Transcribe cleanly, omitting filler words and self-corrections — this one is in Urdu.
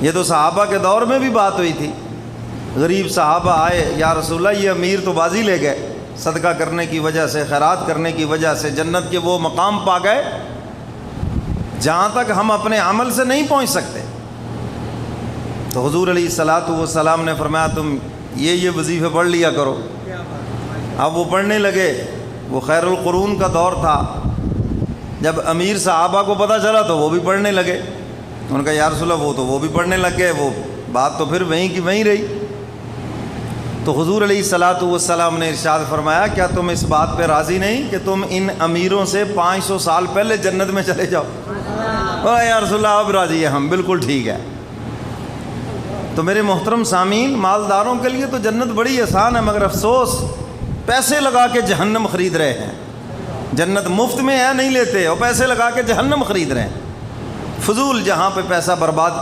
یہ تو صحابہ کے دور میں بھی بات ہوئی تھی، غریب صحابہ آئے، یا رسول اللہ یہ امیر تو بازی لے گئے، صدقہ کرنے کی وجہ سے، خیرات کرنے کی وجہ سے جنت کے وہ مقام پا گئے جہاں تک ہم اپنے عمل سے نہیں پہنچ سکتے۔ تو حضور علیہ الصلاۃ والسلام نے فرمایا تم یہ وظیفے پڑھ لیا کرو۔ اب وہ پڑھنے لگے، وہ خیر القرون کا دور تھا، جب امیر صحابہ کو پتہ چلا تو وہ بھی پڑھنے لگے۔ انہوں نے کہا یا رسول اللہ وہ بھی پڑھنے لگ گئے، وہ بات تو پھر وہیں کی وہیں رہی۔ تو حضور علیہ الصلاۃ والسلام نے ارشاد فرمایا کیا تم اس بات پہ راضی نہیں کہ تم ان امیروں سے 500 سال پہلے جنت میں چلے جاؤ؟ یا رسول اللہ اب راضی ہے ہم، بالکل ٹھیک ہے۔ تو میرے محترم سامعین، مالداروں کے لیے تو جنت بڑی آسان ہے، مگر افسوس پیسے لگا کے جہنم خرید رہے ہیں۔ جنت مفت میں ہے، نہیں لیتے، اور پیسے لگا کے جہنم خرید رہے ہیں۔ فضول جہاں پہ پیسہ برباد